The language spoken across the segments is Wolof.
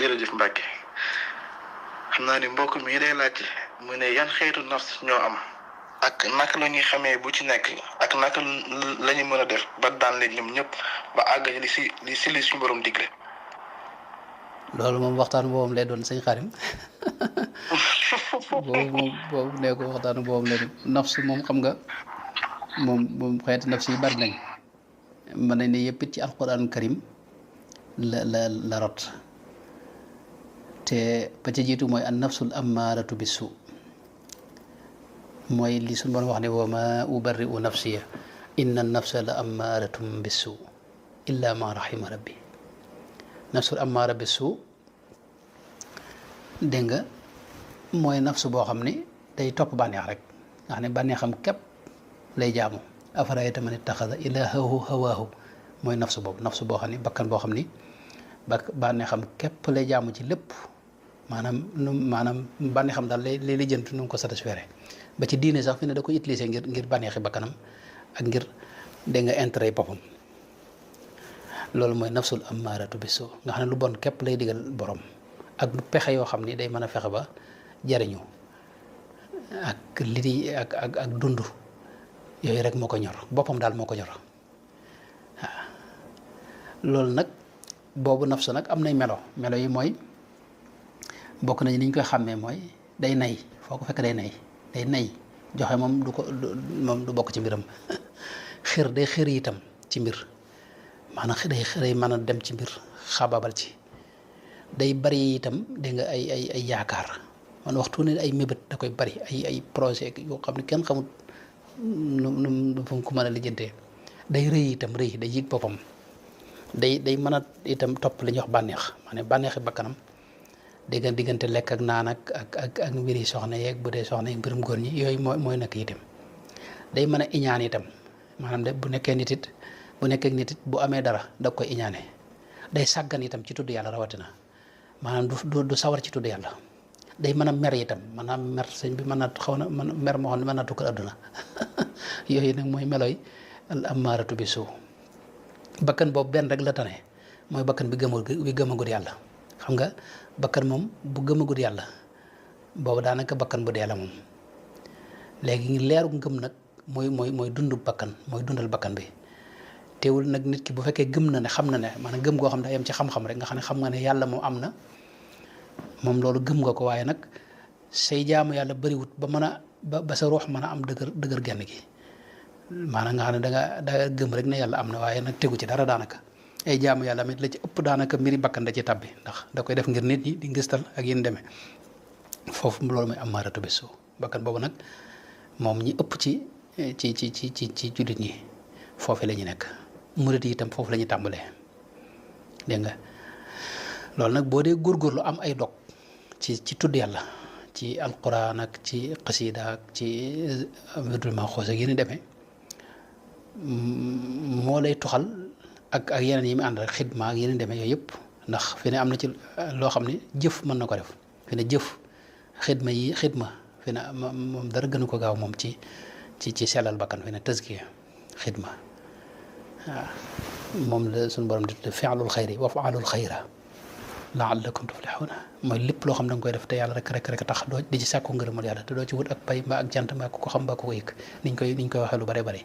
jërëjëf Mbacke xam naa ni mbokk mi day laaj mu ne yan xeetu nafs ñoo am ak naka la ñuy xamee bu ci nekk ak naka la ñu mën a def ba daan leen ñoom ñëpp ba àgg li suñu borom digle. loolu moom waxtaan boobu lay doon sëñ Xarim boobu nee ko waxtaan boobu lay doon nafs moom xam nga moom xeeti nafs yi bari nañ mën nañ ne yëpp ci alquran karim la rot te ba ca jiitu mooy an nafsul ammaaratu bisu mooy li suñu borom wax ne wa ma ubarri'u nafsiya inna nafsa la ammaaratum bisu illa ma rahima rabbi nafsul ammaara bisu dégg nga mooy nafsu boo xam ni day topp bànneex rek nga xam ne bànneexam képp lay jaamu afara'ayta man ittaxada ilaahahu hawaahu mooy nafsu boobu nafsu boo xam ni bakkan boo xam ni bànneexam képp lay jaamu ci lépp maanaam bànneexam daal lay lijjanti nu mu ko satisfaire ba ci diine sax fi ne da ko utiliser ngir bànneexi bakkanam ak ngir dégg nga intérêt boppam loolu mooy nafsul ammaaratu bisu nga xam ne lu bon képp lay digal borom ak lu pexe yoo xam ni day mën a fexe ba jariñu ak li di ak dund yooyu rek moo ko ñor boppam daal moo ko ñor waaw loolu nag boobu nafsu nag am nay melo yi mooy bokk nañu ni ñu koy xàmmee mooy day nay foo ko fekk day nay joxe moom du bokk ci mbiram day xër itam ci mbir maanaam day mën a dem ci mbir xababal ci day bari itam dégg nga ay yaakaar man waxtu ne ay mébét da koy bari ay projet yoo xam ne kenn xamut nu fu mu ko mën a lijjantee day rëy itam day yëg boppam day mën a itam topp li ñuy wax bànneex maanaam bànneexi bakkanam dégg nga diggante lekk ak naan ak mbiri soxna yeeg bu dee soxna yeeg mbirum góor ñi yooyu mooy nekk itam day mën a iñaan itam maanaam de bu nekkee nit it bu amee dara da koy iñaane day sàggan itam ci tudd yàlla rawatina maanaam du sawar ci tudd yàlla day mën a mer itam maanaam mer sëñ bi mën na xaw na mer moo xam ne mën naa tukkal adduna yooyu nag mooy meloy al ammaaratu bi suu bakkan boobu benn rek la tane mooy bakkan bi gëmagul yàlla xam nga bakkan moom bu gëmagul yàlla boobu daanaka bakkan bu dee la moom léegi leeru ngëm nag mooy dundu bakkan mooy dundal bakkan bi teewul nag nit ki bu fekkee gëm na ne xam na ne maanaam gëm goo xam ne day yem ci xam-xam rek nga xam ne xam nga ne yàlla moom am na moom loolu gëm nga ko waaye nag say jaamu yàlla bëriwut ba mën a ba sa ruux mën a am dëgër genn gi maanaam nga xam ne da gëm rek ne yàlla am na waaye nag tegu ci dara daanaka ay jaamu yàlla mit la ci ëpp daanaka mbiri bakkan da ci tabbi ndax da koy def ngir nit ñi di ngistal ak yéen demee foofu loolu mooy ammaaratu bisu bakkan boobu nag moom ñi ëpp ci jullit ñi foofu la ñu nekk murit yi itam foofu la ñuy tàmbalee dégg nga loolu nag boo dee góorgóorlu am ay dog ci tudd yàlla ci alquran ak ci xasida ak ci wirdul maxuus ak yéen demee moo lay toxal ak yeneen yi mu ànd rek xidma ak yeneen demee yooyu yëpp ndax fi ne am na ci loo xam ne jëf mën na ko def fi ne jëf xidma fi ne moom dara gënu ko gaaw moom ci sellal bakkan fi ne tazkiya xidma waaw moom la suñu borom di tudde fi'lul xayri wa fa'alul xayra la'allakum tuflihuna mooy lépp loo xam da nga koy def te yàlla rek tax doo di ci sàkku ngërëmal yàlla te doo ci wut ak pay mbaa ak jant mbaa ku ko xam mbaa ku ko yëg niñ koy waxee lu bare bare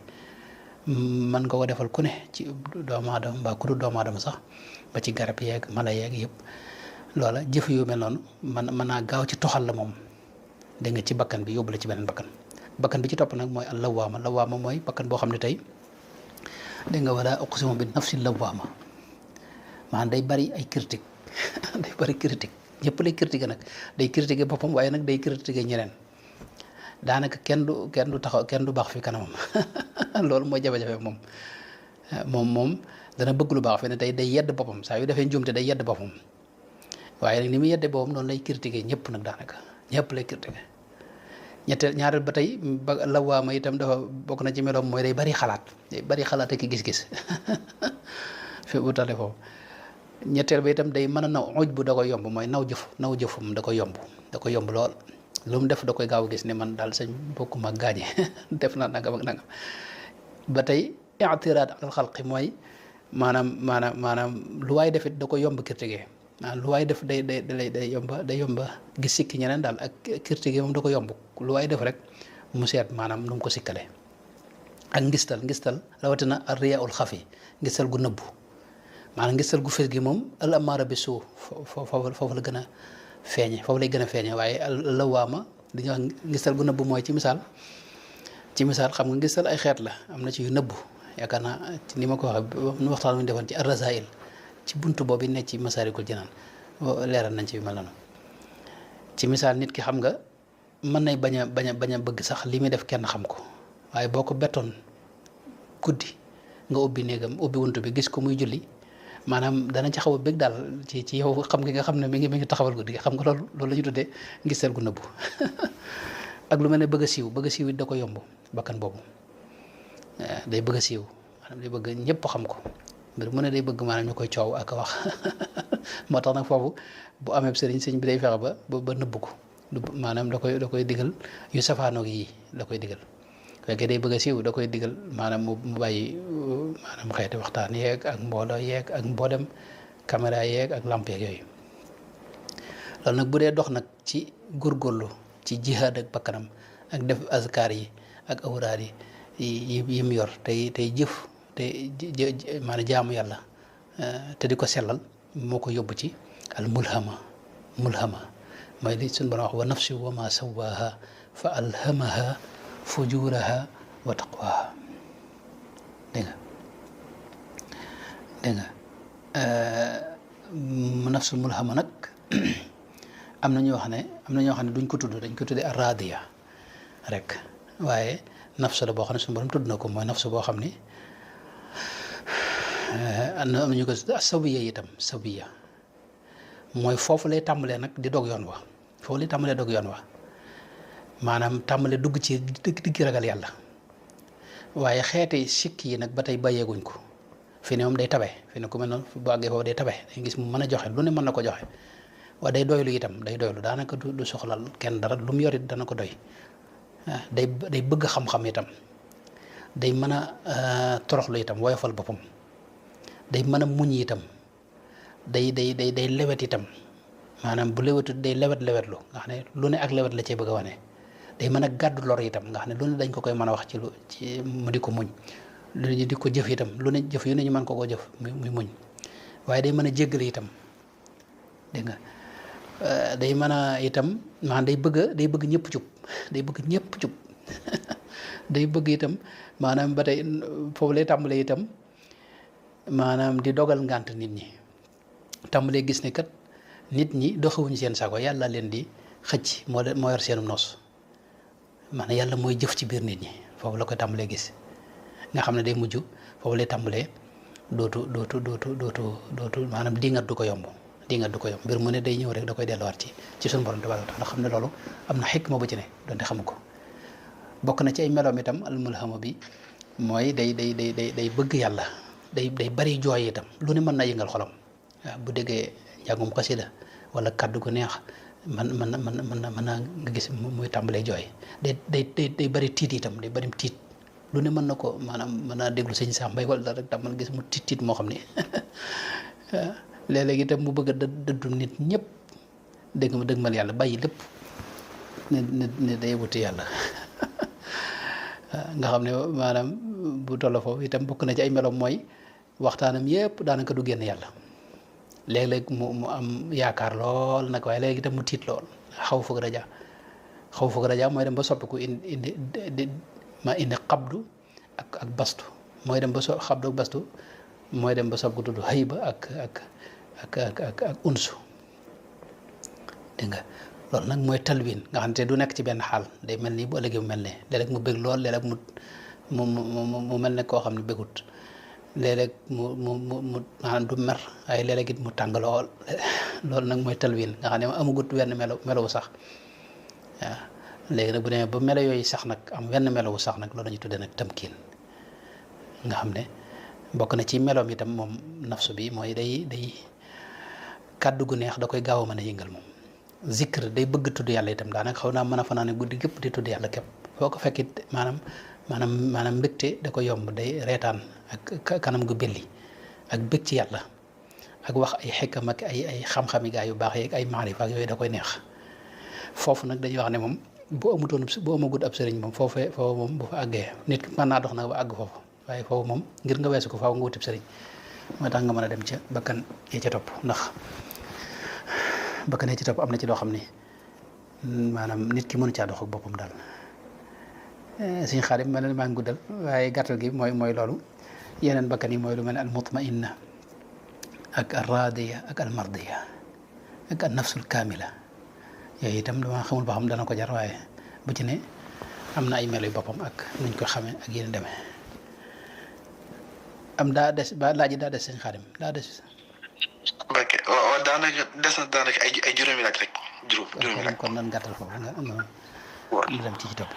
mën nga ko defal ku ne ci doomu aadama mbaa ku dul doomu aadama sax ba ci garab yeeg mala yeeg yëpp loola jëf yu mel noonu mën naa gaaw ci toxal la moom dégg nga ci bakkan bi yóbbu la ci beneen bakkan bi ci topp nag mooy al lawaama mooy bakkan boo xam ne tey dégg nga wala uqsimu bi nafsi lawaama maanaam day bari ay critique day bari critique ñëpp lay critiquer nag day critiquer boppam waaye nag day critiquer ñeneen daanaka kenn du taxaw kenn du baax fi kanamam loolu mooy jafe-jafe moom dana bëgg lu baax fi ne tey day yedd boppam saa yu defee njuumte day yedd boppam waaye nag ni muy yedde boppam noonu lay critiquer ñëpp nag daanaka ñëpp lay critiquer ñaareel ba tey lawaama itam dafa bokk na ci meloom mooy day bari xalaat ak gis-gis fi bu tale foofu ñetteel ba itam day mën a naw oj bu da koy yomb mooy naw jëfum da koy yomb lool lu mu def da koy gaaw a gis ne man daal sañ bokkuma gaañe def naa nangam ak nangam ba tey i'tiraad alal xalqi mooy maanaam lu waay defit da koy yomb critiquer lu waay def day yomba gis sikki ñeneen daal ak critique moom da ko yomb lu waay def rek mu seet maanaam nu mu ko sikkale ak ngistal rawatina ar riyaul xafi ngistal gu nëbbu maanaam ngistal gu fes gi moom al amaara bi suu foofu la gën a feeñe foofu lay gën a feeñe waaye lawaama li ñuy wax ngistal gu nëbbu mooy ci misaal xam nga ngistal ay xeet la am na ci yu nëbbu yaakaar naa ci ni ma ko waxee nu waxtaan wu ñu defoon ci ar-rasaa'il ci buntu boobu ne ci Masaalikul Jinaan leeral nañ ci yu mel noonu ci misaal nit ki xam nga mën nay bañ a bëgg sax li muy def kenn xam ko waaye boo ko bettoon guddi nga ubbi néegam ubbi buntu bi gis ko muy julli maanaam dana ci xaw a bëgg daal ci yow xam nga xam ne mi ngi taxawal guddi gi xam nga loolu la ñu tuddee ngistal gu nëbbu ak lu mel ne bëgg a siiw it da ko yomb bakkan boobu day bëgg a siiw maanaam day bëgg ñëpp xam ko mbir mu ne day bëgg maanaam ñu koy coow ak wax moo tax nag foofu bu amee sëriñ bi day fexe ba nëbbu ko maanaam da koy digal yu safaanoog yi da koy digal fekkee day bëgg a siiw da koy digal maanaam mu bàyyi maanaam xeeti waxtaan yeeg ak mbooloo yeeg ak mboolem caméra yeeg ak lamp yeeg yooyu loolu nag bu dee dox nag ci góorgóorlu ci jihaad ak bakkanam ak def azkar yi ak awraad yi mu yor tey jëf te maanaam jaamu yàlla te di ko sellal moo ko yóbbu ci al mulhama mooy li suñu borom wax wa nafsi wa ma sawaaha fa alhamaha fujuraha wa taqwaha dégg nga nafsul mulhama nag am na ñoo xam ne duñ ko tudd dañ ko tuddee arradiya rek waaye nafsu la boo xam ne suñu borom tudd na ko mooy nafsu boo xam ni am na ñu ko sawiya itam sawiya mooy foofu lay tàmbalee nag di dog yoon wa maanaam tàmbalee dugg ci digg ragal yàlla waaye xeeti sikk yi nag ba tey bàyyeeguñ ko fi ne moom day tabe fi ne ku mel noonu bu àggee foofu day tabe day gis mu mën a joxe lu ne mën na ko joxe waaye day doylu itam daanaka du soxlal kenn dara lu mu yor it dana ko doy day bëgg xam-xam itam day mën a toroxlu itam woyofal boppam day mën a muñ itam day lewet itam maanaam bu lewetu day lewetlu nga xam ne lu ne ak lewet la cee bëgg a wane day mën a gàddu lor itam nga xam ne lu ne dañ ko koy mën a wax ci mu di ko muñ lu ne di ko jëf itam lu ne jëf yu ne ñu mën ko jëf muy muñ waaye day mën a jéggale itam dégg nga day mën a itam maanaam day bëgg ñëpp jub day bëgg itam maanaam ba tey foofu lay tàmbalee itam maanaam di dogal ngànt nit ñi tàmbalee gis ne kat nit ñi doxewuñu seen sago yàlla leen di xëcc moo yor seenu noos maanaam yàlla mooy jëf ci biir nit ñi foofu la koy tàmbalee gis nga xam ne day mujj foofu lay tàmbalee dootu maanaam dingat du ko yomb mbir mu ne day ñëw rek da koy delluwaat ci suñu borom tabaaraka wa taala xam ne loolu am na xikma bu ci ne donte xamu ko bokk na ci ay meloom itam almulhama bi mooy day bëgg yàlla day bari jooy itam lu ne mën na yëngal xolam waaw bu déggee njàngum xasida wala kàddu gu neex mën na nga gis muy tàmbalee jooy day bari tiit itam day bari tiit lu ne mën na ko maanaam mën naa déglu sëñ Sam Mbaye wala rek tam mën gis mu tiit moo xam ne léeg-léeg itam mu bëgg a dëddu nit ñëpp dëgmal yàlla bàyyi lépp ne day wuti yàlla nga xam ne maanaam bu toll foofu itam bokk na ci ay meloom mooy waxtaanam yëpp daanaka du génn yàlla léeg-léeg mu am yaakaar lool nag waaye léegi itam mu tiit lool xaw foog raja mooy dem ba soppiku indi xabdu ak bastu mooy dem ba xabdu ak bastu mooy dem ba soppiku tudd hayba ak unsu dégg nga loolu nag mooy talwin nga xam ne du nekk ci benn xaal day mel nii bu ëllëgee mu mel ne léeg-léeg mu bëgg lool léeg-léeg mu mel ne koo xam ne bëggut léeg-léeg mu maanaam du mer waaye léeg-léeg it mu tàng lool loolu nag mooy talwin nga xam ne amagut wenn melowu sax waaw léegi nag bu demee ba melo yooyu sax nag am wenn melowu sax nag loolu la ñuy tuddee nag tamkiin nga xam ne bokk na ci meloom itam moom nafsu bi mooy day kàddu gu neex da koy gaaw a mën a yëngal moom zikr day bëgg tudd yàlla itam daanaka xaw naa mën a fanaane guddi gépp di tudd yàlla képp foo ko fekkit maanaam mbégte da ko yomb day reetaan ak kanam gu belli ak bëgg ci yàlla ak wax ay xekkam ak ay xam-xami gaa yu baax yeeg ay maarifa ak yooyu da koy neex foofu nag dañuy wax ne moom bu amagut ab sëriñ moom foofu moom bu fa àggee nit ki mën naa dox nag ba àgg foofu waaye foofu moom ngir nga weesu ko faaw nga wutib sëriñ moo tax nga mën a dem ca bakkan yee ca topp ndax bakkan yee ca topp am na ci loo xam ni maanaam nit ki mënu caa dox ak boppam daal suñu xaadim mel na maa ngi guddal waaye gàttal gi mooy loolu yeneen bakkan yi mooy lu mel ne al mutmainna ak al radiya ak al mardiya ak al nafsul kaamila yooyu itam dama xamul ba xam dana ko jar waaye bu ci ne am na ay melo yu boppam ak nuñ ko xamee ak yéen demee am daa des ba laaj yi daa des sëñ Xaadim daa des. ok waaw daanaka des na daanaka ay juróomi laaj rek juróomi laaj kon nan gàttal foofu nga am na dem ci topp